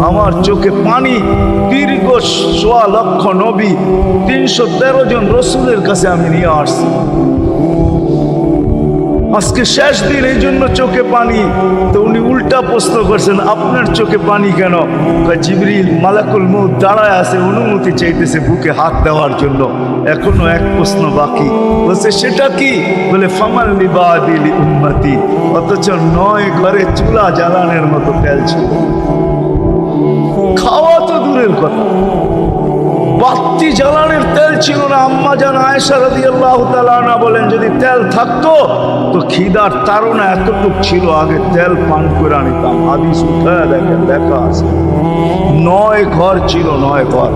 আমার চোখে পানি। দীর্ঘ ১.৫ লক্ষ নবী, ৩১৩ জন রসুলের কাছে আমি নিয়ে আসছি। আজকে শেষ দিন, এই জন্য চোখে পানি। তো উনি উল্টা প্রশ্ন করছেন, আপনার চোখে পানি কেন? জিবরিল মালাকুল মউত দাঁড়ায় আছে, অনুমতি চাইতেছে বুকে হাত দেওয়ার জন্য। এখনো এক প্রশ্ন বাকি। বলছে সেটা কি? বলে ফামাল লিবাদি লি উম্মতি। অথচ ৯ ঘরে চুলা জ্বালানোর মতো তেল ছিল। খাওয়া তো দূরের কথা, বাতি জ্বালানোর তেল ছিল না। আম্মা জান আয়েশা রাদিয়াল্লাহু তাআলা আনহা বলেন, যদি তেল থাকতো তো খিদার তাড়না এতটুক ছিল, আগে তেল পান করে নিতাম। হাদিস উঠায় দেখেন, লেখা আছে ৯ ঘর ছিল, ৯ ঘর।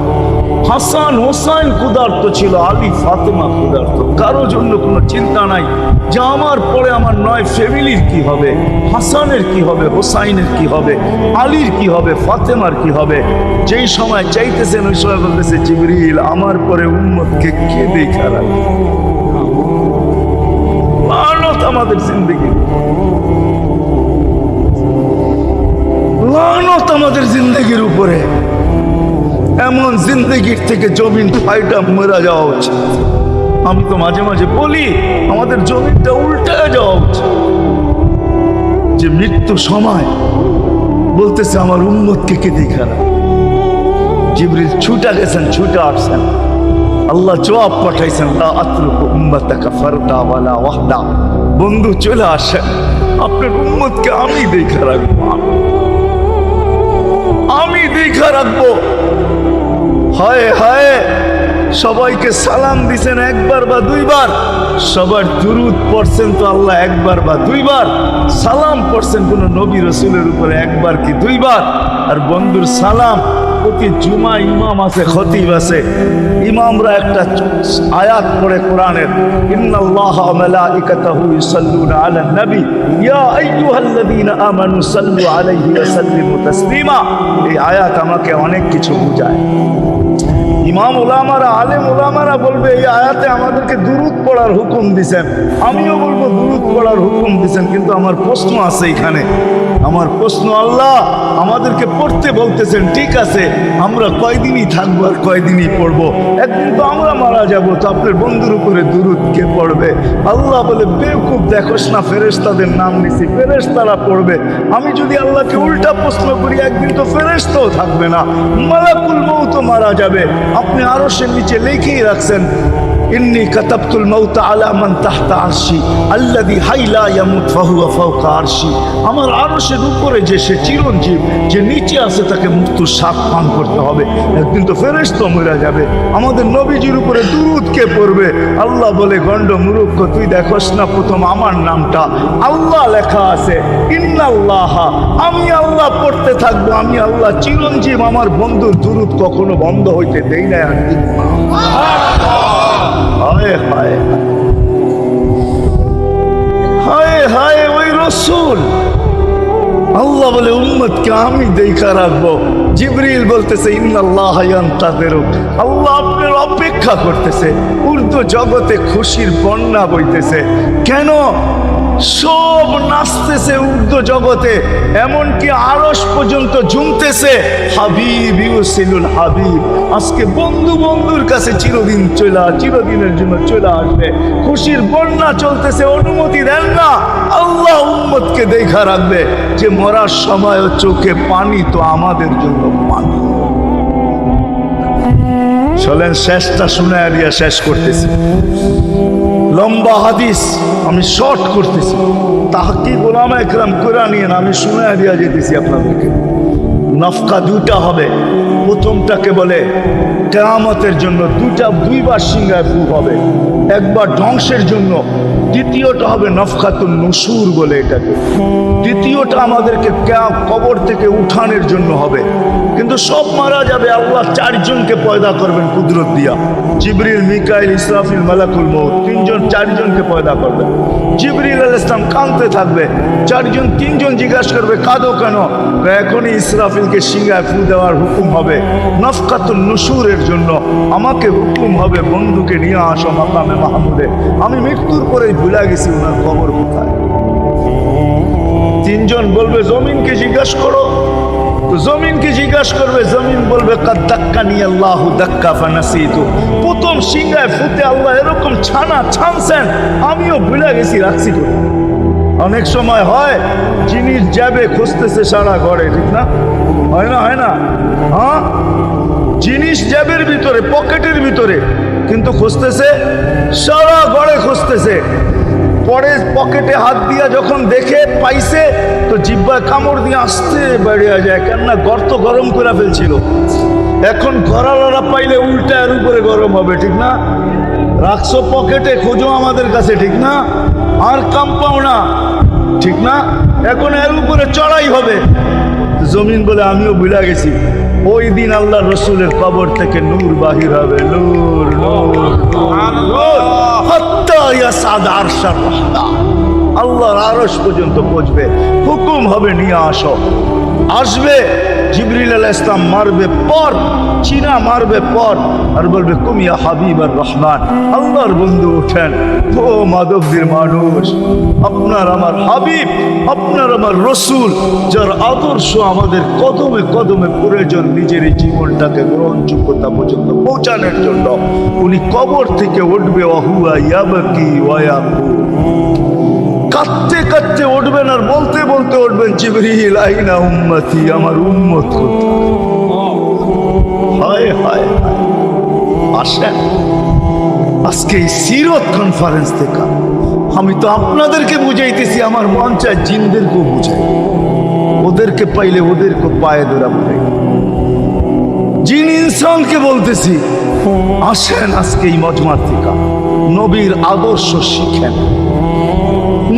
হাসান হোসাইন ক্ষুধার্ত ছিল, আলী ফাতেমা ক্ষুধার্ত। কারো জন্য কোনো চিন্তা নাই যে আমার পরে আমার ৯ ফ্যামিলির কি হবে, হাসানের কি হবে, হোসাইনের কি হবে, আলীর কি হবে, ফাতেমার কি হবে। যেই সময় চাইতেছেন ওই সময় বলতেছে, জিবরিল আমার পরে উম্মতকে কে দেখা রাখবে? লানত আমাদের জিন্দেগি, লানত আমাদের জিন্দেগির উপরে। এমন জিন্দেগির থেকে জমিন ফাইটা মরা যাওয়া উচিত। আমি তো মাঝে মাঝে বলি, আমাদের জমিনটা উল্টায় যাওয়া উচিত। যে মৃত্যু সময় বলতেছে আমার উম্মতকে কে দেখা রাখবে? জিবরিল ছুটা গেছেন, ছুটা আসছেন। আল্লাহ জবাব পাঠাইছেন, লা আতরুকু উম্মাতাকা ফারদা ওয়ালা ওয়াহদা। বন্ধু চলে আসেন, আপনার উম্মতকে আমি দেখা রাখবো, আমি দেখা রাখবো। হায় হায়, সবাইকে সালাম দিছেন একবার বা দুইবার, সবার দুরুদ পড়ছেন তো আল্লাহ একবার বা দুইবার, সালাম পড়ছেন কোন নবী রসুলের উপরে একবার কি দুইবার। আর বন্ধুর সালাম প্রতি জুমা ইমাম আছে, খতিব আছে, ইমামরা একটা আয়াত পড়ে কোরআনের, ইন্নাল্লাহা ওয়া মালাইকাতাহু ইউসাল্লুনা আলান নবী ইয়া আইয়ুহাল্লাযীনা আমানু সাল্লু আলাইহি ওয়া সাল্লিমু তাসলিমা। এই আয়াত আমাকে অনেক কিছু বোঝায়। ইমাম উলামারা, আলেম উলামারা বলবে এই আয়াতে আমাদেরকে দুরূদ পড়ার হুকুম দিছেন। আমিও বলবো দুরূদ পড়ার হুকুম দিছেন, কিন্তু আমার প্রশ্ন আছে এখানে। আমার প্রশ্ন, আল্লাহ আমাদেরকে পড়তে বলতেছেন, ঠিক আছে, আমরা কয়দিনই থাকবো আর কয়দিনই পড়বো? একদিন তো আমরা মারা যাবো, তো আপনার বন্ধুর উপরে দুরূদ কে পড়বে? আল্লাহ বলে, বেওকুফ, দেখোস না ফেরেশতাদের নাম নিছি, ফেরেশতারা পড়বে। আমি যদি আল্লাহকে উল্টা প্রশ্ন করি, একদিন তো ফেরেশতাও থাকবে না, মালাকুল মউত মারা যাবে। আপনি আরশের নিচে লিখেই রাখছেন, ইন্নী কাতাবতুল মাউত আলা মান তাহতা আরশি আল্লাযী হাইলা ইয়ামুত ফাহুয়া ফাওকা আরশি। আমার আরশের উপরে যে সে চিরঞ্জীব, যে নিচে আছে তাকে মৃত্যুর স্বাদ পান করতে হবে। একদিন তো ফেরেশতা মরে যাবে। আমাদের নবীজির উপরে দুরূদ কে পড়বে? আল্লাহ বলে, গণ্ড মূর্খ, তুই দেখোস না প্রথম আমার নামটা আল্লাহ লেখা আছে, ইন্নাল্লাহা, আমি আল্লাহ পড়তে থাকবো, আমি আল্লাহ চিরঞ্জীব। আমার বন্ধুর দুরূদ কখনো বন্ধ হইতে দেই না, আর দিব না। হায় হায় হায় হায়, ওই রসুল। আল্লাহ বলে, উম্মতকে আমি দেখা রাখবো। জিবরিল বলতেছে, ইন্নাল্লাহা ইয়ান্তাযিরুক, আল্লাহ আপনার অপেক্ষা করতেছে। উর্দু জগতে খুশির বন্যা বইতেছে। কেন? সব নাচতেছে উর্দু জগতে, এমনকি আরশ পর্যন্ত ঝুমতেছে, হাবিব ইউসিলুল হাবিব। আজকে বন্ধু বন্ধুর কাছে চিরদিনের জন্য চলে আসবে। খুশির বন্যা চলতেছে, অনুমতি দেন না। আল্লাহ উম্মতকে দেখা রাখবে, যে মরার সময় চোখে পানি তো আমাদের জন্য পানি। চলেন শেষটা শুনে দিয়া শেষ করতেছি। লম্বা হাদিস আমি শর্ট করতেছি, তাহকিক উলামা ইকরাম করে নিয়ে আমি শুনে দিয়া যেতেছি আপনাদেরকে। নফকা দুটা হবে। প্রথমটাকে বলে কিয়ামতের জন্য, দুইবার সিংহায় ফু হবে। একবার ধ্বংসের জন্য, দ্বিতীয়টা হবে নফকাতুন নুশুর বলে এটাকে। দ্বিতীয়টা আমাদেরকে কবর থেকে উঠানোর জন্য হবে। কিন্তু সব মারা যাবে, আল্লাহ 4 জনকে পয়দা করবেন কুদরত দিয়া। জিবরিল, মিকাইল, ইসরাফিল, মালাকুল মউত, 4 জনকে পয়দা করবেন। জিবরিল আলাইহিস সালাম কাঁদতে থাকবে, 4 জন 3 জন জিজ্ঞাসা করবে, কাঁদো কেন? এখনই ইসরাফিলকে সিংহায় ফু দেওয়ার হুকুম হবে নফকাতুন নুশুরের জন্য। আমাকে হুকুম হবে, বন্ধুকে নিয়ে আসো মাকামে মাহমুদে। আমি মৃত্যুর পরে ভুলে গেছি ওনার কবর কোথায়। 3 জন বলবে, জমিনকে জিজ্ঞাসা করো। জমিনকে জিজ্ঞাসা করবে, জমিন বলবে কাদ দাক্কানি আল্লাহু দাক্কা ফানাসিতু। প্রথম সিংহায় ফুটে আল্লাহ এরকম ছানা ছানছেন, আমিও ভুলে গেছি, রাখছি করে। অনেক সময় হয় জিনিস যাবে খুঁজতেছে সারা ঘরে, ঠিক না? হয় না? হয় না? হ্যাঁ, জিনিস জ্যাবের ভিতরে, পকেটের ভিতরে, কিন্তু খুঁজতেছে সারা ঘরে খুঁজতেছে। পরে পকেটে হাত দিয়া যখন দেখে পাইছে, তো জিব্বায় কামড় দিয়ে আসতে বেরিয়ে যায়, কেননা গর্ত গরম করে ফেলছিল। এখন ঘরালারা পাইলে উল্টা এর উপরে গরম হবে, ঠিক না? রাখছো পকেটে, খোঁজো আমাদের কাছে, ঠিক না? আর কাম পাও না, ঠিক না? এখন এর উপরে চড়াই হবে। জমিন বলে আমিও ভুলে গেছি, ওই দিন আল্লাহ রসুলের কবর থেকে নূর বাহির হবে, নূর নূর আল্লাহর আরশ পর্যন্ত পৌঁছবে, হুকুম হবে নিয়ে আসো। আসবে জিবরিল আলাইহিস সালাম, মারবে পর, চিনা মারবে পর, আর বলবে কুমিয়া হাবিব আর রহমান, আল্লাহর বন্ধু ওঠেন। ও মাধবদের মানুষ, আপনার আমার হাবিব, আপনার আমার রসুল, যার আদর্শ আমাদের কদমে কদমে প্রয়োজন নিজের এই জীবনটাকে গ্রহণযোগ্যতা পর্যন্ত পৌঁছানোর জন্য, উনি কবর থেকে উঠবে, ওয়াহুয়া ইয়াবকি ওয়া ইয়াকুল, কাঁদতে কাঁদতে উঠবেন আর বলতে বলতে উঠবেন, জিবরিল আইনা উম্মতি, আমার উম্মত কোথায়? হায় হায়, আসেন আজকে এই সিরত কনফারেন্স থেকে আমি তো আপনাদেরকে বুঝাইতেছি, আমার মন চায় জিনদেরকেও বুঝাই, ওদেরকে পাইলে ওদেরকে পায়ে ধরা বুঝাই। জিন ইনসানকে বলতেছি, আসেন আজকে এই মজমার থেকে নবীর আদর্শ শিখেন।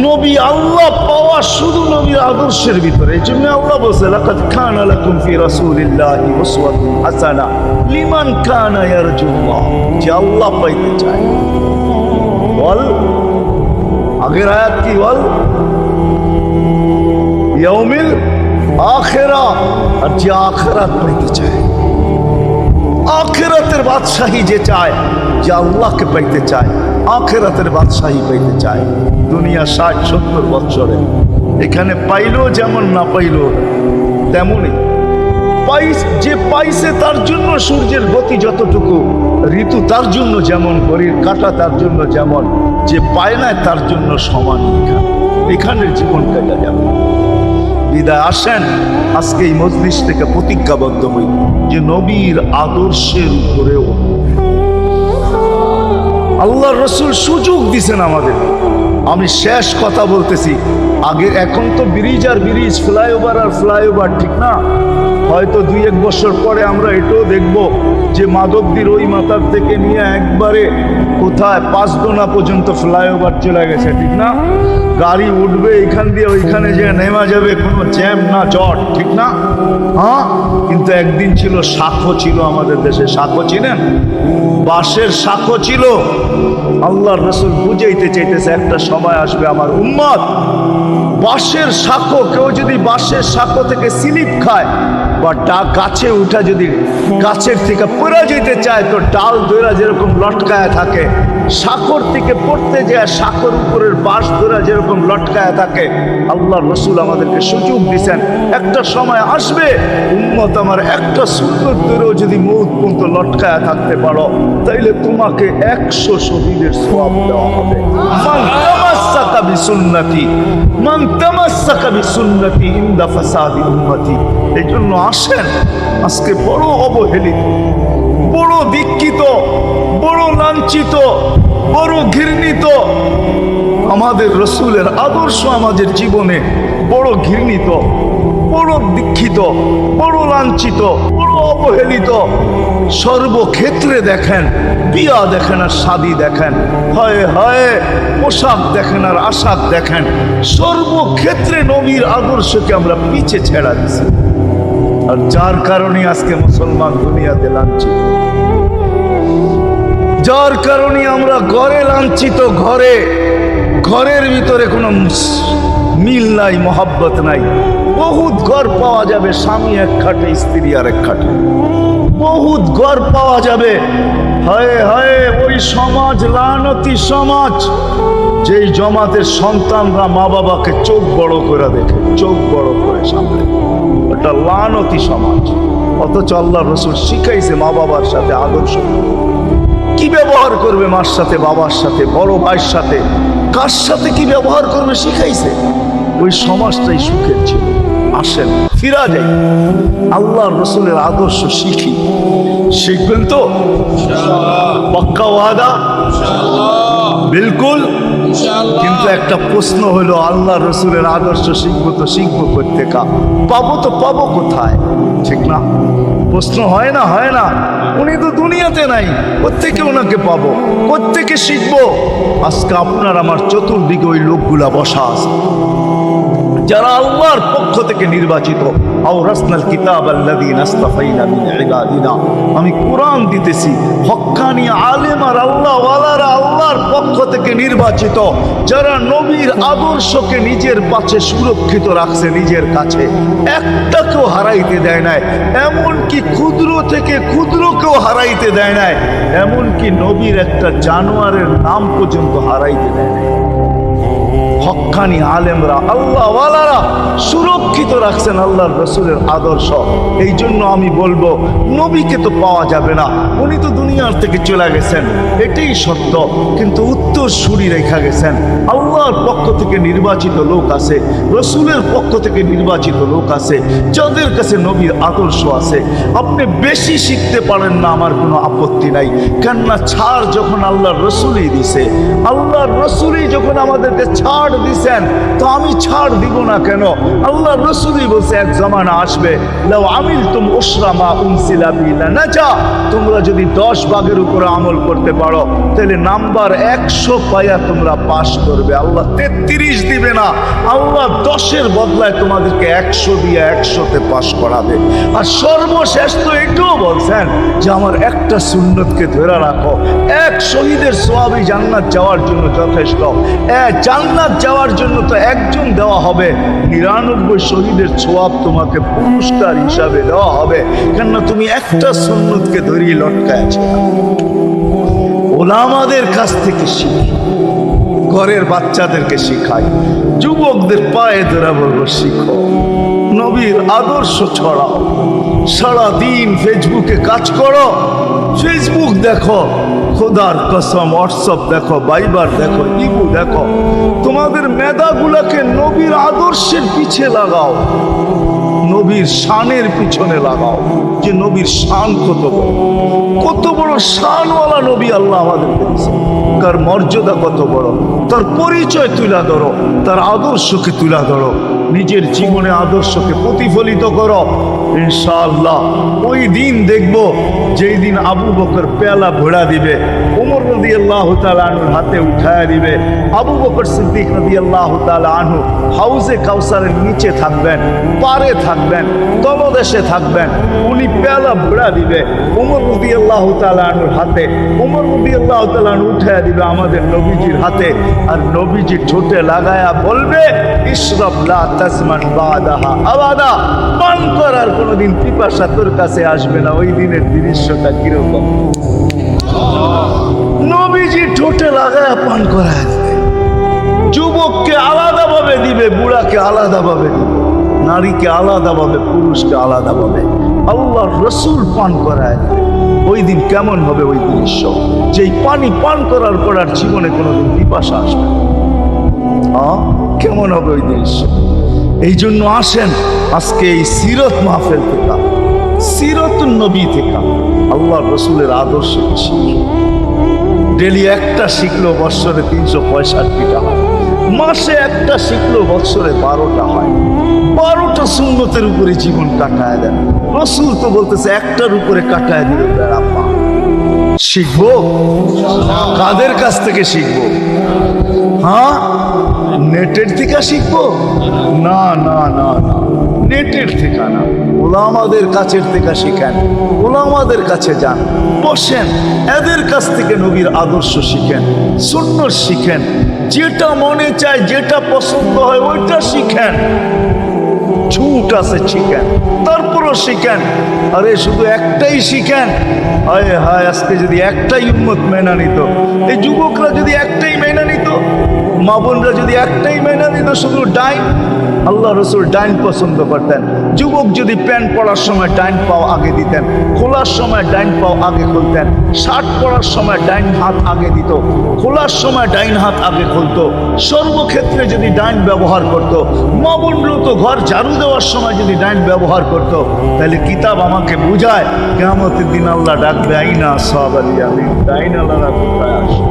নবী আল্লাহ পাওয়া শুধু নবীর আদর্শের ভিতরে। এই জন্য আল্লাহ বলছে, লাকাদ কানা লাকুম ফি রাসূলিল্লাহি উসওয়াতুন হাসানাহ লিমান কানা ইয়ারজুল্লাহ, যে আল্লাহ পাইতে চায়। বল, আগের আয়াত কি বল? ইয়াউমিল আখিরাহ, আর যে আখিরাত পাইতে চায়, আখিরাতের বাদশাহী যে চায়, যে আল্লাহকে পাইতে চায়, আখিরাতের বাদশাহী পাইতে চায়। দুনিয়া 60-70 বছরে এখানে পাইলো যেমন, না পাইলো তেমনই। যে পাইছে তার জন্য সূর্যের গতি যতটুকু, ঋতু তার জন্য যেমন, ঘড়ির কাঁটা তার জন্য যেমন, যে পায় না তার জন্য সমান। এখানের জীবন কাটা যাবে। বিদায় আসেন আজকে এই মজলিস থেকে প্রতিজ্ঞাবদ্ধ হই যে নবীর আদর্শের উপরেও আল্লাহর রসুল সুযোগ দিছেন আমাদের। আমি শেষ কথা বলতেছি, আগে এখন তো ব্রিজ আর ব্রিজ, ফ্লাইওভার আর ফ্লাইওভার, ঠিক না? হয়তো 2-1 বছর পরে আমরা এটাও দেখব যে মাধবদীর ওই মাথার থেকে নিয়ে একবারে কোথায় পাঁচদোনা পর্যন্ত ফ্লাইওভার চলে গেছে, ঠিক না? গাড়ি উঠবে এখান দিয়ে ওইখানে যে নেমা যাবে, কোনো জ্যাম না জট, ঠিক না? হ্যাঁ, কিন্তু একদিন ছিল শাখো, ছিল আমাদের দেশে শাখো, চিনেন? বাঁশের শাখো ছিল। আল্লাহর রাসূল বুঝাইতে চাইতেছে, একটা সময় আসবে আমার উম্মত বাঁশের শাখো, কেউ যদি বাঁশের শাখো থেকে স্লিপ খায় বা গাছে উঠা যদি গাছের থেকে পড়ে যেতে চায়, তো ডাল ধরা যেরকম লটকায় থাকে, শাখর থেকে পড়তে যায় শাখর উপরের বাঁশ ধরা যেরকম লটকায় থাকে। আল্লাহর রাসূল আমাদেরকে সুযোগ দিয়েছেন, একটা সময় আসবে উম্মত আমার একটা সুন্দর ধরেও যদি মৌত পর্যন্ত লটকায় থাকতে পারো, তাইলে তোমাকে 100 শহীদের সওয়াব দেওয়া হবে। মান তামাসসাকা বিসুন্নতি, মান তামাসসাকা বিসুন্নতি ইনদা ফাসাদি উম্মতি। এই জন্য আসেন, আজকে বড় অবহেলিত, বড় দীক্ষিত, বড় লাঞ্ছিত, বড় ঘৃণিত আমাদের রসুলের আদর্শ আমাদের জীবনে, বড় ঘৃণিত, বড় দীক্ষিত, বড় লাঞ্ছিত, বড় অবহেলিত। সর্বক্ষেত্রে দেখেন, বিয়া দেখেন আর শাদী দেখেন, হয় হয় পোশাক দেখেন আর আশাক দেখেন, সর্বক্ষেত্রে নবীর আদর্শকে আমরা পিছে ছেড়া দিছি। আর যার কারণে আজকে মুসলমান দুনিয়াতে লাঞ্ছিত, যার কারণে আমরা ঘরে লাঞ্ছিত, ঘরের ভিতরে কোনো মিল নাই, মহব্বত নাই। বহুত ঘর পাওয়া যাবে, স্বামী এক খাটে, স্ত্রী আর এক খাটে, বহুত ঘর পাওয়া যাবে। হায় হায়, ওই সমাজ লানতি সমাজ, যেই জমাতের সন্তানরা মা বাবাকে চোখ বড় করে দেখে, চোখ বড় করে সামনে। একটা লানতি সমাজ। অথচ আল্লাহ রসুল শিখাইছে মা বাবার সাথে আদর্শ কি ব্যবহার করবে, মার সাথে, বাবার সাথে, বড় ভাইয়ের সাথে, কার সাথে কি ব্যবহার করবে শিখাইছে। ওই সমাজটাই সুখের ছিল। আসেন ফিরা যাই, আল্লাহ রসুলের আদর্শ শিখি। শিখবেন তো? পাক্কা ওয়াদা? বিলকুল। কিন্তু একটা প্রশ্ন হলো, আল্লাহ রসুলের আদর্শ শিখবো তো শিখবো কোত্থেকা, পাবো তো পাবো কোথায়? ঠিক না? প্রশ্ন হয় না? হয় না? উনি তো দুনিয়াতে নাই, কোত্থেকে ওনাকে পাবো, কোত্থেকে শিখবো? আজকে আপনার আমার চতুর্দিকে ওই লোকগুলা বসা আছে যারা আল্লাহর পক্ষ থেকে নির্বাচিত। আওরাসনাল কিতাব আল্লাযীনা ইসতাফাইনা মিন ইবাদিনা। আমি কোরআন দিতেছি, হক্কানি আলেম আর আল্লাহওয়ালারা আল্লাহর পক্ষ থেকে নির্বাচিত, যারা নবীর আদর্শকে নিজের পাশে সুরক্ষিত রাখছে, নিজের কাছে একটাকেও হারাইতে দেয় নাই, এমনকি ক্ষুদ্র থেকে ক্ষুদ্রকেও হারাইতে দেয় নাই, এমনকি নবীর একটা জানোয়ারের নাম পর্যন্ত হারাইতে দেয় নাই। হক্কানি আলেমরা আল্লাহওয়ালারা সুরক্ষিত রাখছেন আল্লাহর রসুলের আদর্শ। এই জন্য আমি বলবো, নবীকে তো পাওয়া যাবে না, উনি তো দুনিয়ার থেকে চলে গেছেন, এটাই সত্য। কিন্তু উত্তর সুরি রেখা গেছেন। আল্লাহর পক্ষ থেকে নির্বাচিত লোক আছে, রসুলের পক্ষ থেকে নির্বাচিত লোক আছে, যাদের কাছে নবীর আদর্শ আছে। আপনি বেশি শিখতে পারেন না, আমার কোনো আপত্তি নাই। কেননা ছাড় যখন আল্লাহর রসুলই দিছে, আল্লাহর রসুলই যখন আমাদেরকে ছাড় দিছেন, তো আমি ছাড় দিব না কেন? আল্লাহ রসুলই বলছে, এক জমানা আসবে, লাউ আমিলতুম উশরা মা উনসিলা বি লানাজা, তোমরা যদি 10 ভাগের উপরে আমল করতে পারো, তাহলে নাম্বার 100 পাইয়া তোমরা পাস করবে। আল্লাহ 33 দিবে না, আল্লাহ 10-এর বদলায় তোমাদেরকে 100 দিয়ে 100-তে পাস করাবে। আর সর্বশেষ তো এটাও বলছেন যে আমার একটা সুন্নতকে ধরে রাখো, এক শহীদের সওয়াবই জান্নাত যাওয়ার জন্য যথেষ্ট। জান্নাত যাওয়ার জন্য তো একজন দেওয়া হবে, 99 শহীদের সওয়াব তোমাকে পুরস্কার হিসাবে দেওয়া হবে, কেননা তুমি একটা সুন্নতকে ধরিয়ে লটকায় আছো। ওলামাদের কাছ থেকে শিখি, ঘরের বাচ্চাদেরকে শিখাই, যুবকদের পায়ে ধরে বলবো, শিখো, নবীর আদর্শ ছড়াও। সারাদিন ফেসবুকে কাজ করো, ফেসবুক দেখো, খোদার কসম হোয়াটসঅ্যাপ দেখো, বাইবার দেখো, ইবু দেখো, তোমাদের মেধাগুলাকে নবীর আদর্শের পিছে লাগাও, নবীর শানের পিছনে লাগাও, যে নবীর শান কত বড়, কত বড় শানওয়ালা নবী আল্লাহ আমাদেরকে দিয়েছে, তার মর্যাদা কত বড়, তার পরিচয় তুলে ধরো, তার আদর্শকে তুলে ধরো, নিজের জীবনে আদর্শকে প্রতিফলিত করো। ইনশাআল্লাহ ওই দিন দেখবো, যেই দিন আবু বকর পেয়ালা ঘোড়া দিবে, ওমর রাদিয়াল্লাহু তাআলা আনহুর হাতে উঠায় দিবে, আবু বকর সিদ্দিক রাদিয়াল্লাহু তাআলা আনহু হাউজে কাউসারের নিচে থাকবেন, পারে থাকবেন, তলদেশে থাকবেন, উনি পেয়ালা ঘোড়া দিবে ওমর রাদিয়াল্লাহু তাআলা আনহুর হাতে, ওমর রাদিয়াল্লাহু তাআলা আনহু উঠায় দিবে আমাদের নবীজির হাতে, আর নবীজি ঠোঁটে লাগায়া বলবে, ইশরাব লা তাসমান বাদাহা আবাদা, পান করার কোনোদিন পিপাসা তোর কাছে আসবে না। ওই দিনের দৃশ্যটা কিরকম? নবীজি ঠোঁটে লাগায়া পান করায় দিবে, যুবককে আলাদাভাবে দিবে, বুড়াকে আলাদাভাবে দিবে, নারীকে আলাদাভাবে, পুরুষকে আলাদাভাবে, আল্লাহর রসুল পান করায় দিবে। ওই দিন কেমন হবে ওই দৃশ্য? যেই পানি পান করার পর আর জীবনে কোনোদিন পিপাসা আসবে না। কেমন হবে ওই দৃশ্য? এই জন্য আসেন আজকে এই সিরত মাহফিল থেকে, সিরতুন নবী থেকে আল্লাহ রসুলের আদর্শ শিখি। ডেলি একটা শিখলেও বৎসরে 365টা হয়, মাসে একটা শিখলেও বৎসরে 12টা হয়। 12টা সুন্নতের উপরে জীবন কাটায় দেন। রসুল তো বলতেছে একটার উপরে কাটায় দিবে বেড়াপা। শিখবো কাদের কাছ থেকে শিখবো? নেটের থেকে শিখবো? না না না না, নেটের থেকে না, ওলামাদের কাছের থেকে শিখেন, ওলামাদের কাছে যান, বসেন, এদের কাছ থেকে নবীর আদর্শ শিখেন, সুন্নত শিখেন, যেটা মনে চায়, যেটা পছন্দ হয় ওইটা শিখেন। ছুট আছে শিখেন, তারপরও শিখেন। আরে শুধু একটাই শিখেন, হায় হায়, আজকে যদি একটাই উম্মত মেনা নিত, এই যুবকরা যদি একটাই মেনা নিত, মা বোনরা যদি একটাই মেনা নিত, শুধু ডাইন আল্লাহ রসুল ডাইন পছন্দ করতেন। যুবক যদি প্যান্ট পরার সময় ডাইন পাও আগে দিতেন, খোলার সময় ডাইন পাও আগে খুলতেন, শার্ট পরার সময় ডাইন হাত আগে দিত, খোলার সময় ডাইন হাত আগে খুলতো, সর্বক্ষেত্রে যদি ডাইন ব্যবহার করত। মা বোনরাও তো ঘর ঝাড়ু দেওয়ার সময় যদি ডাইন ব্যবহার করত, তাহলে কিতাব আমাকে বুঝায় কিয়ামতের দিন আল্লাহ ডাকবে আইনা আসহাবাল ইয়ামিন, ডাইন আল্লাহরা কোথায় আসে?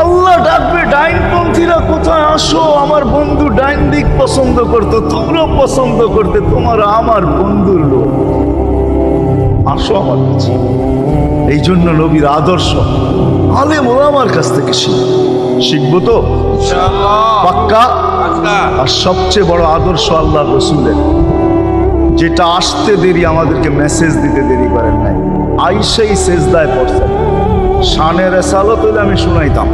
আল্লাহ ডাকবে ডাইনপন্থীরা কোথায় আসো? আমার বন্ধু ডাইন দিক পছন্দ করতো, তোমরাও পছন্দ করতে, তোমার আমার বন্ধুর লোক, আসো আমার কাছে। এই জন্য নবীর আদর্শ আলেম ওলামার কাছ থেকে শিখবো তো পাক্কা। আর সবচেয়ে বড় আদর্শ আল্লাহ রসুলের, যেটা আসতে দেরি, আমাদেরকে মেসেজ দিতে দেরি করেন নাই। আইসাই সেজদায় পড়ছেন। শানের রেসালত হইলে আমি শুনাইতাম,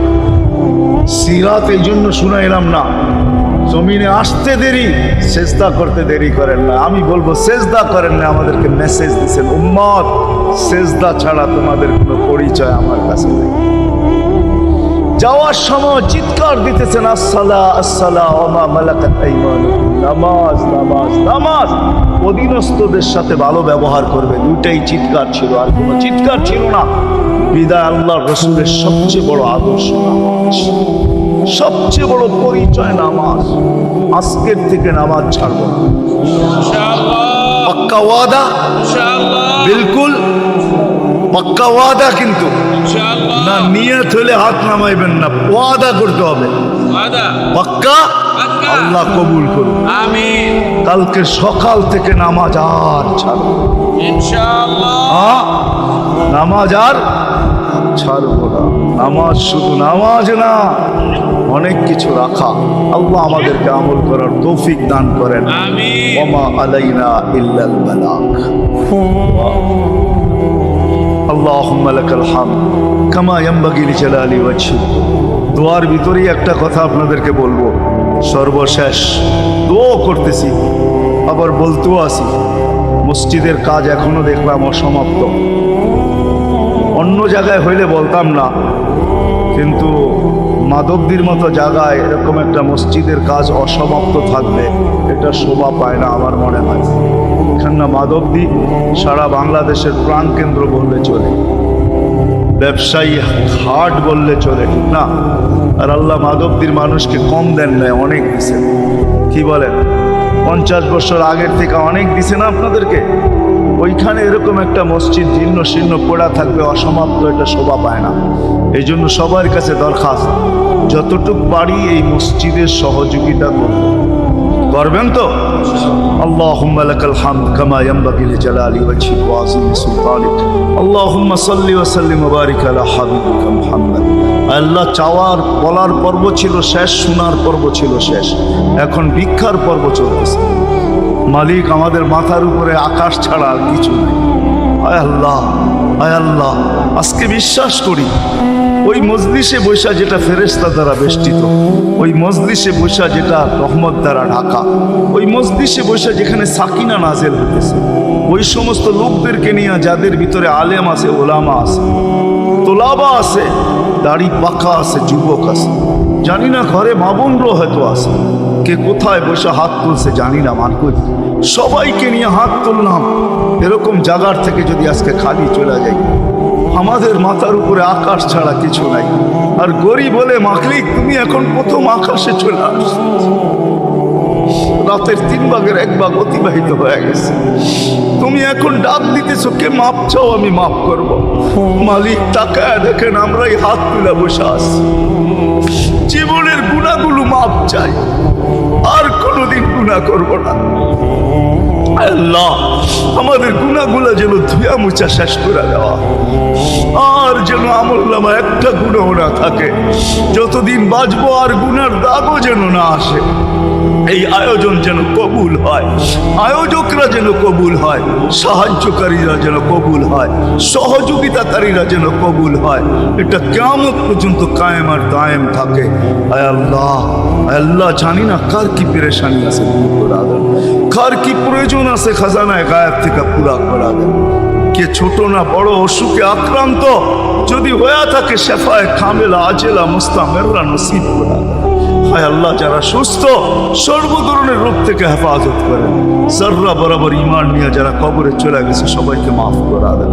সিরাত এই জন্য শুনাইলাম না। জমিনে আসতে দেরি, সেজদা করতে দেরি করেন না। আমি বলবো সেজদা করেন না, আমাদেরকে মেসেজ দিচ্ছেন, উম্মত সেজদা ছাড়া তোমাদের কোনো পরিচয় আমার কাছে নেই। যাওয়ার সময় চিৎকার দিতেছেন, আসসালা আসসালা ওয়া মা মালাকাত আইমানুকুম, নামাজ নামাজ নামাজ, অধীনস্থদের সাথে ভালো ব্যবহার করবে। দুইটাই চিৎকার ছিল, আর কোনো চিৎকার ছিল না। বিদায় আল্লাহ রসুলের সবচেয়ে বড় আদর্শ নামাজ, সবচেয়ে বড় পরিচয় নামাজ। আজকের থেকে নামাজ ছাড়বো না, পাক্কা ওয়াদা, বিলকুল পাক্কা ওয়াদা। কিন্তু না নিয়ত হলে হাত নামাইবেন না, ওয়াদা করতে হবে পাক্কা। আল্লাহ কবুল করুন, আমিন। কালকে সকাল থেকে নামাজ আর ছাড়বো ইনশাআল্লাহ, নামাজ আর ছাড়বো না। নামাজ শুধু নামাজ না, অনেক কিছু রাখা। আল্লাহ আমাদেরকে আমল করার তৌফিক দান করেন, আমিন। ওয়া মা আলাইনা ইল্লাল বালাগ। আল্লাহুম্মা লাকাল হামদ কামা ইয়ানবাগি লিজালালি ওয়াজহিক। দোয়ার ভিতরেই একটা কথা আপনাদেরকে বলবো, সর্বশেষ দোয়া করতেছি, আবার বলতেও আসি, মসজিদের কাজ এখনো দেখলাম অসমাপ্ত। অন্য জায়গায় হইলে বলতাম না, কিন্তু মাধবদীর মতো জায়গায় এরকম একটা মসজিদের কাজ অসমাপ্ত থাকবে, এটা শোভা পায় না আমার মনে হয়। এখানটা মাধবদী সারা বাংলাদেশের প্রাণকেন্দ্র বললে চলে, ব্যবসায়ী হাট বললে চলে, ঠিক না? আর আল্লাহ মাধবদীর মানুষকে কম দেন নাই, অনেক দিছেন। কি বলেন? 50 বছর আগের থেকে অনেক দিছে না আপনাদেরকে? ওইখানে এরকম একটা মসজিদ জীর্ণ শীর্ণ পড়া থাকবে অসমাপ্ত, এটা শোভা পায় না। এই জন্য সবার কাছে দরখাস্ত, যতটুক পারি এই মসজিদের সহযোগিতা করবেন তো? আল্লাহুম্মা লাকাল হামদ কামা ইয়ানবাগি লিজালালি ওয়াজহিক ওয়া আযীমি সুলতানিক। আল্লাহুম্মা সাল্লি ওয়া সাল্লিম ওয়া বারিক আলা হাবিবিকা মুহাম্মদ। আল্লাহ, চাওয়ার বলার পর্ব ছিল শেষ, শোনার পর্ব ছিল শেষ, এখন ভিক্ষার পর্ব চলতেছে। মালিক, আমাদের মাথার উপরে আকাশ ছাড়া আর কিছু নাই। আয় আল্লাহ, আয় আল্লাহ, আজকে বিশ্বাস করি ওই মজলিসে বৈশা যেটা ফেরেশতা দ্বারা বেষ্টিত, ওই মজলিসে বৈশা যেটা রহমত দ্বারা ঢাকা, ওই মজলিসে বৈশা যেখানে সাকিনা নাজেল হতেছে, ওই সমস্ত লোকদেরকে নিয়ে যাদের ভিতরে আলেম আছে, ওলামা আছে, তোলাবা আছে, দাড়ি পাকা আছে, যুবক আছে, জানি না ঘরে মা বোনরাও হয়তো আছে, কে কোথায় বসে হাত তুলছে জানি না, মানকুই সবাইকে নিয়ে হাত তুললাম। এরকম জায়গার থেকে যদি আজকে খালি চলে যাই, আমাদের মাথার উপরে আকাশ ছাড়া কিছু নাই। আর গরিব বলে, মালিক তুমি এখন প্রথম আকাশে চলে আসছো, রাতের 3 ভাগের 1 ভাগ অতিবাহিত হয়ে গেছে, তুমি এখন ডাক দিতেছো, কে মাপ চাও আমি মাফ করব। মালিক তাকায় দেখেন আমরাই হাত তুলে বসে আছি, জীবনের গুনাহগুলো মাপ চাই, আর কোনোদিন গুনাহ করব না। আল্লাহ, আমাদের গুনাহগুলো যেন ধুয়া মুছা শেষ করে দেওয়া, আর যেন আমলনামা একটা গুনাহ না থাকে, যতদিন বাঁচবো আর গুনার দাগও যেন না আসে। এই আয়োজন যেন কবুল হয়, আয়োজকরা যেন কবুল হয়, সাহায্যকারীরা যেন কবুল হয়, সহযোগিতাকারীরা যেন কবুল হয়, এটা কিয়ামত পর্যন্ত কায়েম আর দায়েম থাকে। আয় আল্লাহ, আয় আল্লাহ, জানি না কার কি পেরেশানি আছে, কার কি প্রয়োজন আছে, খাজানায় গায়েব থেকে পুরা করা দেন। কে ছোট না বড় অসুখে আক্রান্ত যদি হয়ে থাকে, শেফায়ে কামেলা আজেলা মুস্তামেররা নসিব করা দেন। হায় আল্লাহ, যারা সুস্থ সর্ব ধরনের রোগ থেকে হেফাজত করেন। জর্রা বরাবর ঈমান নিয়ে যারা কবরে চলে গেছে সবাইকে মাফ করা দেন।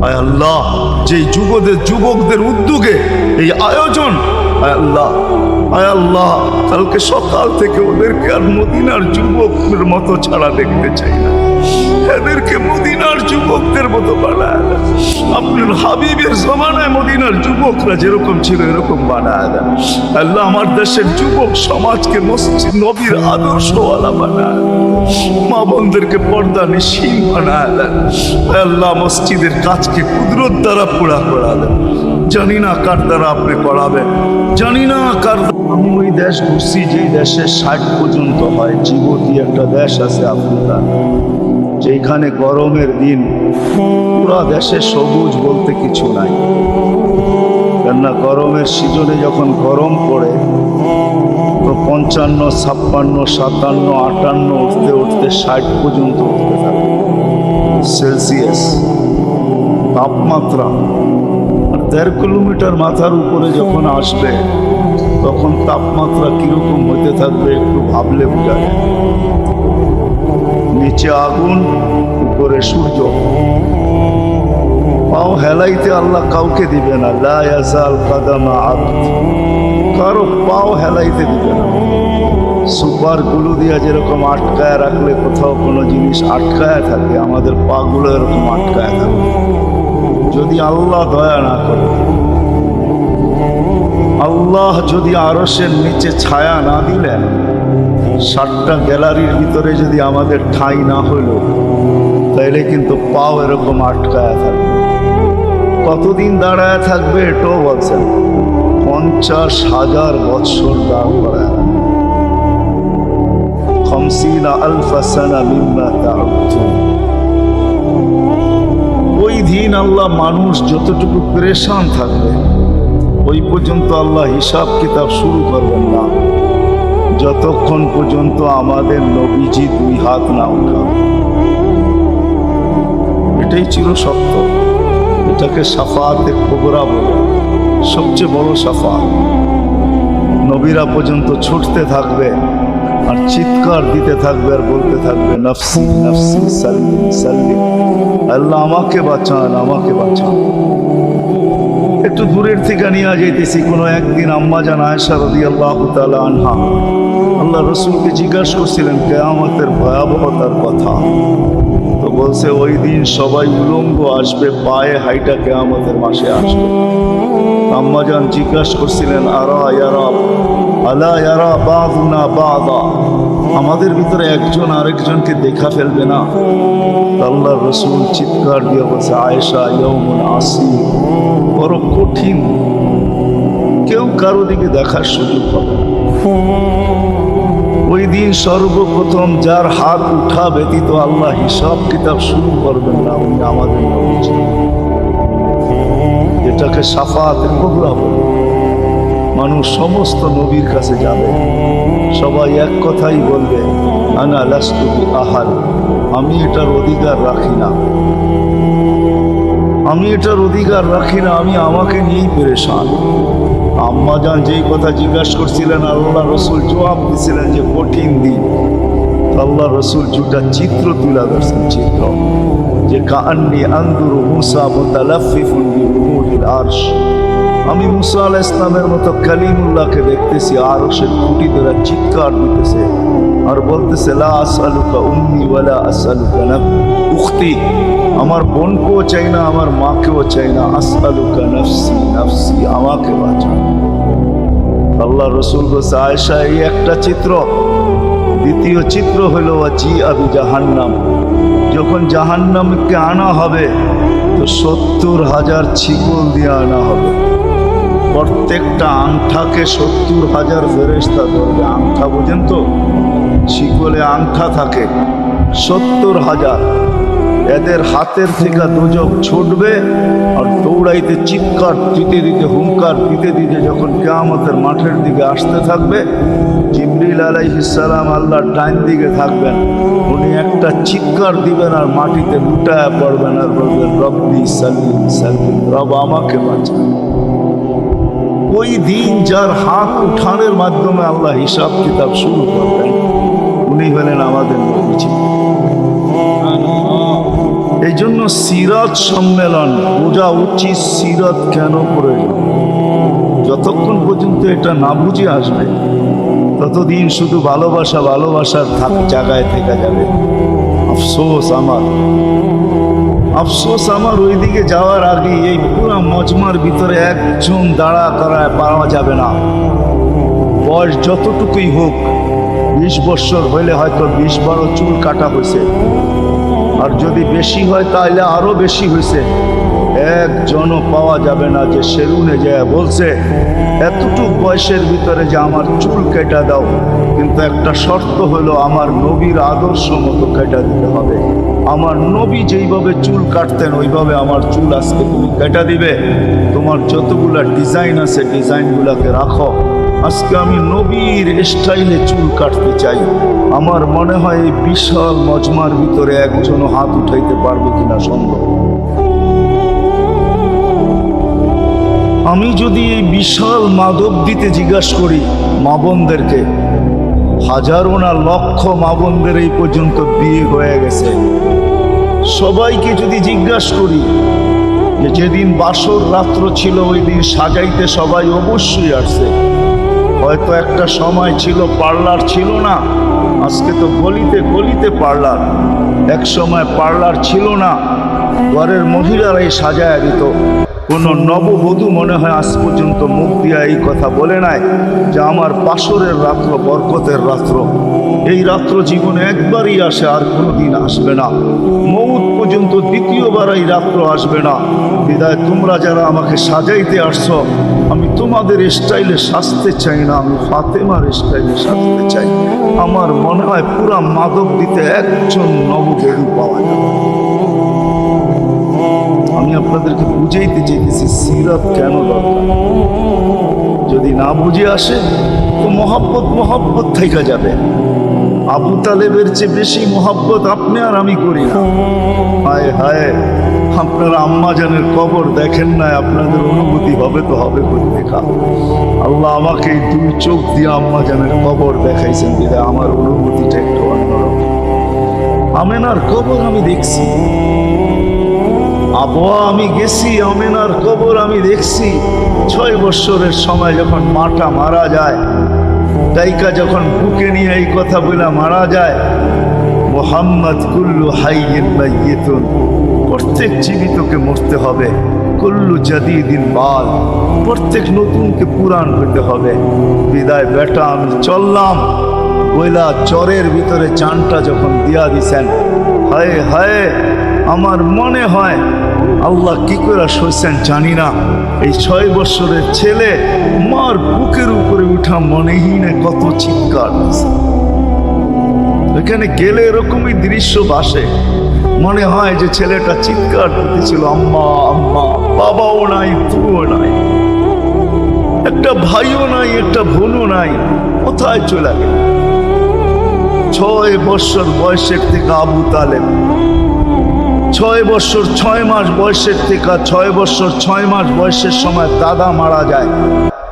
হায় আল্লাহ, যেই যুবকদের উদ্যোগে এই আয়োজন, হায় আল্লাহ, হায় আল্লাহ, কালকে সকাল থেকে ওদেরকে আর মদিনার যুবকদের মতো ছাড়া দেখতে চাই না, এদেরকে মদিনার যুবকদের মতো বানায় দেন। আপনার হাবিবের জমানায় মদিনার যুবকরা যেরকম ছিল এরকম বানায় দেন। আল্লাহ, আমার দেশের যুবক সমাজকে মসজিদ নবীর আদর্শওয়ালা বানায় দেন। মা বোনদেরকে পর্দা নিশীন বানায় দেন। আল্লাহ, মসজিদের কাজকে কুদরত দ্বারা পুরা করা দেন। জানি না কার দ্বারা আপনি করাবেন, জানি না কার। আমি ওই দেশ ঘুরছি যেই দেশে 60 পর্যন্ত হয়। জিবুতি একটা দেশ আছে আফ্রিকা, যেখানে গরমের দিন পুরা দেশে সবুজ বলতে কিছু নাই। কেননা গরমের সিজনে যখন গরম পড়ে তো 55, 56, 57, 58 উঠতে উঠতে 60 পর্যন্ত উঠতে থাকে সেলসিয়াস তাপমাত্রা। আর 1.5 কিলোমিটার মাথার উপরে যখন আসবে তখন তাপমাত্রা কিরকম হতে থাকবে একটু ভাবলে বোঝা যায়। নিচে আগুন, উপরে সূর্য। পাও হেলাইতে আল্লাহ কাউকে দিবে না। লা ইয়াজাল কাদামা আবদ, কারো পাও হেলাইতে দিবে না। সুপার গুলো দিয়া যেরকম আটকায় রাখলে কোথাও কোনো জিনিস আটকায় থাকে, আমাদের পা গুলো এরকম আটকায় থাকে। যদি আল্লাহ দয়া না করে, আল্লাহ যদি আরশের নিচে ছায়া না দিলেন, 60টা গ্যালারির ভিতরে যদি আমাদের ঠাঁই না হইল, তাইলে কিন্তু পাও এরকম আটকায় থাকবে। কতদিন দাঁড়ায় থাকবে এটাও বলছেন। 50,000 বৎসর দাঁড় করায়। 50,000 সানা মিম্মা তাউদ্দুন। ওই দিন আল্লাহ মানুষ যতটুকু পেরেশান থাকবে ওই পর্যন্ত আল্লাহ হিসাব কিতাব শুরু করবেন না, যতক্ষণ পর্যন্ত আমাদের নবীজি 2 হাত না উঠাবে। এটাই চির সত্য। এটাকে শাফাআতে কুবরা বলে, সবচেয়ে বড় শাফাআত। নবীরা পর্যন্ত ছুটতে থাকবে আর চিৎকার দিতে থাকবে আর বলতে থাকবে, নফসি নফসি সাল্লিম সাল্লিম, আল্লাহ আমাকে বাঁচান, আমাকে বাঁচান। একটু দূরের থেকে নিয়ে যাইতেছি। কোনো একদিন আম্মা জান আয়েশা রাদিয়াল্লাহু তাআলা আনহা আল্লাহ রসুলকে জিজ্ঞাসা করছিলেন কিয়ামতের ভয়াবহতার কথা। তো বলছে, ওই দিন সবাই উলঙ্গ আসবে, পায়ে হাইটা কিয়ামতের মাসে আসবে। আম্মা জান জিজ্ঞাসা করছিলেন, আলা ইয়ারা বাযুনা বাযা, আমাদের ভিতরে একজন আরেকজনকে দেখা ফেলবে না? আল্লাহ রসুল চিৎকার দিয়ে বলছে, আয়েশা ইয়াউমুন আসির, বড় কঠিন, কেউ কারো দিকে দেখার সুযোগ হবে না। ওই দিন সর্বপ্রথম যার হাত উঠা ব্যতীত আল্লাহ হিসাব কিতাব শুরু করবেন না, উনি আমাদের নবীজি। এটাকে শাফাআতে কুবরা বলে। মানুষ সমস্ত নবীর কাছে যাবে, সবাই এক কথাই বলবে, আনা লাস্তু বি আহাল, আমি এটার অধিকার রাখি না, আমি এটার অধিকার রাখি না, আমি আমাকে নিয়েই পেরেশান। আম্মা জান যেই কথা জিজ্ঞাসা করছিলেন, আল্লাহ রসুল জবাব দিছিলেন যে কঠিন দিন। আল্লাহ রসুল দুটা চিত্র তুলে ধরছেন, চিত্র যে কাআন্নী আনদুরু মুসা মুতালাফফিফুন বিরুহুল আরশ, আমি মুসা আলাইহিস সালামের মতো কালিমুল্লাহকে দেখতেছি আরশের খুঁটি ধরে চিৎকার দিতেছে আর বলতেছে, লা আসআলুকা উম্মি ওয়ালা আসআলুকা উখতি, আমার বোনকেও চাই না, আমার মাকেও চাই না, আসআলুকা নফসি নফসি, আমাকে বাঁচাও। আল্লাহ রসুল বলছে, আয়েশা এই একটা চিত্র। দ্বিতীয় চিত্র হলো জি আবি জাহান্নাম, যখন জাহান্নামকে আনা হবে তো 70,000 ছিকল দিয়ে আনা হবে। প্রত্যেকটা আংঠাকে 70,000 ফেরেশতা ধরবে। আংঠা বোঝেন তো, শিকলে আংঠা থাকে 70,000। এদের হাতের থেকে দোজখ ছুটবে আর দৌড়াইতে চিৎকার দিতে দিতে হুঙ্কার দিতে দিতে যখন কিয়ামতের মাঠের দিকে আসতে থাকবে, জিবরিল আলাইহিস সালাম আল্লাহর ডাইন দিকে থাকবেন। উনি একটা চিৎকার দিবেন আর মাটিতে লুটায় পড়বেন আর বলবেন, রব্বি সাল্লিম সাল্লিম, রব আমাকে বাঁচান। ওই দিন যার হাত উঠানের মাধ্যমে আল্লাহ হিসাব কিতাব শুরু করবেন উনি হলেন আমাদের নবীজি। এই জন্য সিরাত সম্মেলন বোঝা উচিত, সিরাত কেন প্রয়োজন। যতক্ষণ পর্যন্ত এটা না বুঝে আসবে ততদিন শুধু ভালোবাসা ভালোবাসার জায়গায় থেকে যাবে। আফসোস আমার ওইদিকে যাওয়ার আগে এই পুরা মজমার ভিতরে একজন দাঁড়া করায় পাওয়া যাবে না। বয়স যতটুকুই হোক, 20 বছর হইলে হয়তো 20-12 চুল কাটা হয়েছে, আর যদি বেশি হয় তাহলে আরো বেশি হয়েছে। একজনও পাওয়া যাবে না যে সেলুনে যায় বলছে এতটুক বয়সের ভিতরে যে আমার চুল কেটে দাও, কিন্তু একটা শর্ত হলো আমার নবীর আদর্শ মতো কেটে দিতে হবে। আমার নবী যেইভাবে চুল কাটতেন ওইভাবে আমার চুল আজকে তুমি কেটে দিবে। তোমার যতগুলা ডিজাইন আছে ডিজাইনগুলাকে রাখো। আজকে আমি নবীর স্টাইলে চুল কাটতে চাই। আমার মনে হয় এই বিশাল মজমার ভিতরে একজনও হাত উঠাইতে পারবে কিনা সন্দেহ। আমি যদি এই বিশাল মাধব দিতে জিজ্ঞাসা করি মা বোনদেরকে, হাজারো না লক্ষ মা বোনদের এই পর্যন্ত বিয়ে হয়ে গেছে, সবাইকে যদি জিজ্ঞাসা করি যে যেদিন বাসর রাত্র ছিল ওই দিন সাজাইতে সবাই অবশ্যই আসছে। হয়তো একটা সময় ছিল পার্লার ছিল না, আজকে তো গলিতে গলিতে পার্লার। এক সময় পার্লার ছিল না, ঘরের মহিলারাই সাজায় দিত। কোনো নববধূ মনে হয় আজ পর্যন্ত মুখ দিয়া এই কথা বলে নাই যে আমার বাসরের রাত্র বরকতের রাত্র। এই রাত্র জীবনে একবারই আসে, আর কোনোদিন আসবে না। মউত পর্যন্ত দ্বিতীয়বার এই রাত্র আসবে না। বিদায় তোমরা যারা আমাকে সাজাইতে আসছো, আমি তোমাদের স্টাইলে সাজতে চাই না, আমি ফাতেমার স্টাইলে সাজতে চাই। আমার মনে হয় পুরা মাদক দিতে একজন নববধূ পাওয়া যাবে। আমি আপনাদেরকে বুঝাইতে চাইতেছি সিরাত কেন দরকার। যদি না বুঝে আসে তো মহব্বত থেকে যাবে। আবু তালেবের চেয়ে বেশি মহব্বত আপনি আর আমি করি না। হায় হায়, আপনারা আম্মা জানের কবর দেখেন নাই, আপনাদের অনুভূতি হবে তো হবে করে দেখা। আল্লাহ আমাকে এই 2 চোখ দিয়ে আম্মা জানের কবর দেখাইছেন, বিধায় আমার অনুভূতিটা একটু অন্যরকম। আমেনার কবর আমি দেখছি, আবহাওয়া আমি গেছি, আমেনার কবর আমি দেখছি। 6 বছরের সময় যখন মাটা মারা যায়, দাইকা যখন বুকে নিয়ে এই কথা বলে মারা যায়, মুহাম্মদ কুল্লু হাইয়িন মাইয়িতুন, প্রত্যেক জীবিতকে মরতে হবে। কুল্লু জাদিদিন বাল, প্রত্যেক নতুনকে পুরাণ হইতে হবে। বিদায় বেটা আমি চললাম। বইলা চরের ভিতরে চানটা যখন দিয়া দিছেন, হায় হায়, আমার মনে হয় আল্লাহ কি করে সইছেন জানি না। এই 6 বছরের ছেলে মার বুকের উপরে উঠা মনেই না কত চিৎকার। এখানে গেলে এরকমই দৃশ্য ভাসে, মনে হয় যে ছেলেটা চিৎকার করতেছিল আম্মা আম্মা। বাবাও নাই, তুও নাই, একটা ভাইও নাই, একটা বোনও নাই, কোথায় চলে গেল? 6 বছর বয়সের থেকে আবু তালেব, 6 বছর 6 মাস বয়সের থেকে 6 বছর 6 মাস বয়সের সময় দাদা মারা যায়।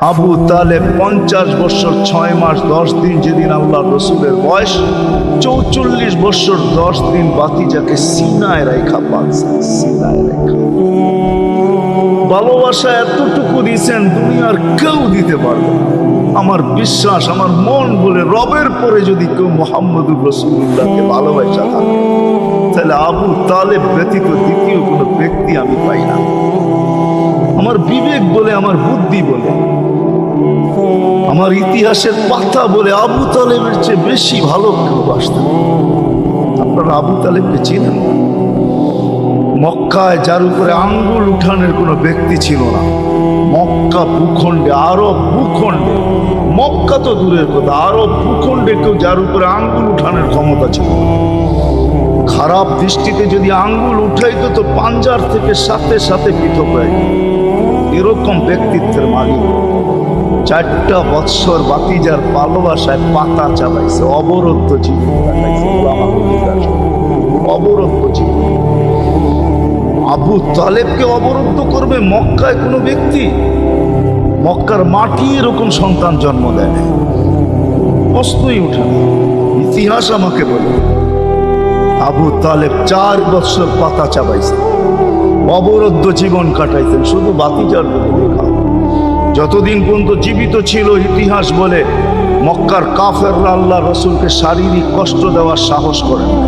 আবু তালেব 50 বছর 6 মাস 10 দিন, যেদিন আল্লাহ রসুলের বয়স 44 বছর 10 দিন, বাতিজাকে সিনায় রেখা পাচ্ছেন, সিনায় রেখা। ভালোবাসা এতটুকু দিয়েছেন দুনিয়ার কেউ দিতে পারবে না। আমার বিশ্বাস, আমার মন বলে রবের পরে যদি কেউ মুহাম্মদুর রাসূলুল্লাহকে ভালোবাসা থাকে তাহলে আবু তালেব ব্যতীত দ্বিতীয় কোনো ব্যক্তি আমি পাই না। আমার বিবেক বলে, আমার বুদ্ধি বলে, আমার ইতিহাসের পাতা বলে আবু তালেবের চেয়ে বেশি ভালো কেউ বাসতেন। আপনারা আবু তালেবকে চিনেন? মক্কায় যার উপরে আঙ্গুল উঠানের কোনো ব্যক্তি ছিল না। মক্কা ভূখণ্ডে, আরব ভূখণ্ডে, মক্কা তো দূরের কথা, আরব ভূখণ্ডে কেউ যার উপরে আঙ্গুল উঠানের ক্ষমতা ছিল। খারাপ দৃষ্টিতে যদি আঙ্গুল উঠাইতো তো পাঞ্জার থেকে সাথে সাথে পৃথক হয়ে যেত। এরকম ব্যক্তিত্বের মালিক। 4টা বৎসর বাতিজার ভালোবাসায় পাতা চালাইছে, অবরুদ্ধ জীবন কাটাইছে, অবরুদ্ধ জীবন। আবু তালেবকে অবরুদ্ধ করবে মক্কায় কোনো ব্যক্তি? মক্কার মাটি এরকম সন্তান জন্ম দেয় না। প্রশ্নই উঠে না। ইতিহাস আমাকে বলে আবু তালেব 4 বছর পাতা চাবাইছে, অবরুদ্ধ জীবন কাটাইতেন, শুধু বাতিজার লেখা। যতদিন পর্যন্ত জীবিত ছিল, ইতিহাস বলে মক্কার কাফেররা আল্লাহ রসুলকে শারীরিক কষ্ট দেওয়ার সাহস করেন না।